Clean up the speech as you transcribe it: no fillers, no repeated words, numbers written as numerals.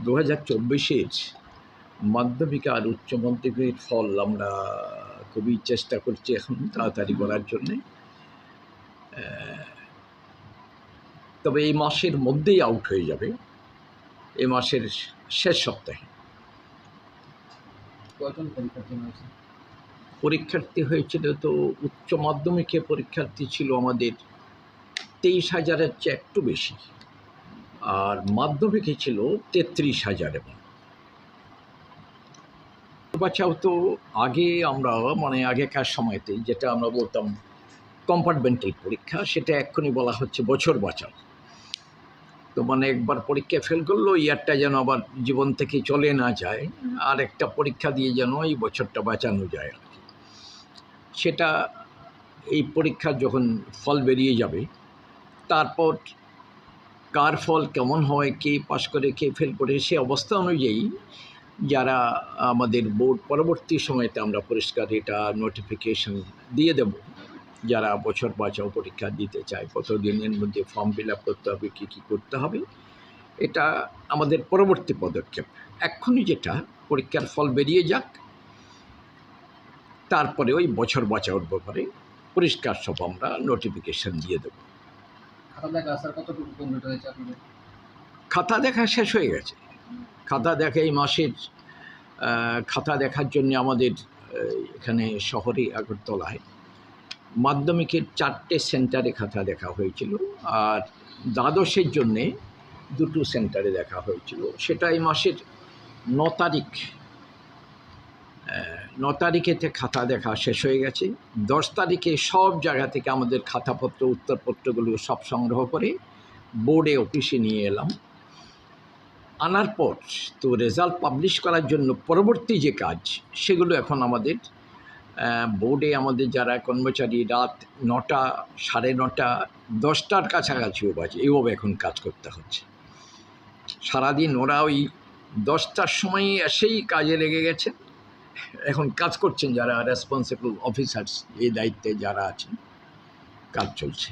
2024-এর মাধ্যমিক আর উচ্চ মাধ্যমিকের ফল আমরা খুবই চেষ্টা করছি এখন তাড়াতাড়ি করার জন্যে। তবে এই মাসের মধ্যেই আউট হয়ে যাবে, এই মাসের শেষ সপ্তাহে। পরীক্ষার্থী হয়েছিল তো উচ্চ মাধ্যমিকে পরীক্ষার্থী ছিল আমাদের 23,000-এর চেয়ে একটু বেশি, আর মাধ্যমিকে ছিল 33,000। বাঁচাও তো আগে আমরা আগেকার সময়তে যেটা আমরা বলতাম কম্পার্টমেন্টাল পরীক্ষা, সেটা এক্ষুনি বলা হচ্ছে বছর বাঁচাও। তো একবার পরীক্ষা ফেল করলো, ইয়ারটা যেন আবার জীবন থেকে চলে না যায়, আর একটা পরীক্ষা দিয়ে যেন এই বছরটা বাঁচানো যায় আর কি। সেটা এই পরীক্ষার যখন ফল বেরিয়ে যাবে, তারপর কার ফল কেমন হয়, কে পাস করে কে ফেল করে, সে অবস্থা অনুযায়ী যারা আমাদের বোর্ড পরবর্তী সময়তে আমরা পরিষ্কার এটা নোটিফিকেশন দিয়ে দেব, যারা বছর বাঁচাও পরীক্ষা দিতে চায় কত দিনের মধ্যে ফর্ম ফিল আপ করতে হবে, কী কী করতে হবে, এটা আমাদের পরবর্তী পদক্ষেপ। এক্ষুনি যেটা পরীক্ষার ফল বেরিয়ে যাক, তারপরে ওই বছর বাঁচাওর ব্যাপারে পরিষ্কার সব আমরা নোটিফিকেশন দিয়ে দেব। খাতা দেখা শেষ হয়ে গেছে। খাতা দেখা এই মাসের খাতা দেখার জন্য আমাদের এখানে শহরে আগরতলায় মাধ্যমিকের 4টে সেন্টারে খাতা দেখা হয়েছিল, আর দ্বাদশের জন্যে 2টো সেন্টারে দেখা হয়েছিল। সেটা এই মাসের 9 তারিখেতে খাতা দেখা শেষ হয়ে গেছে। 10 তারিখে সব জায়গা থেকে আমাদের খাতাপত্র উত্তরপত্রগুলো সব সংগ্রহ করে বোর্ডে অফিসে নিয়ে এলাম। আনার পর তো রেজাল্ট পাবলিশ করার জন্য পরবর্তী যে কাজ, সেগুলো এখন আমাদের বোর্ডে আমাদের যারা কর্মচারী রাত 9টা, 9:30, 10টার কাছাকাছিও বাজে, এইভাবে এখন কাজ করতে হচ্ছে। সারাদিন ওরা ওই 10টার সময় এসেই কাজে লেগে গেছে, এখন কাজ করছেন যারা রেসপন্সিবল অফিসার্স, এই দায়িত্বে যারা আছেন, কাজ চলছে।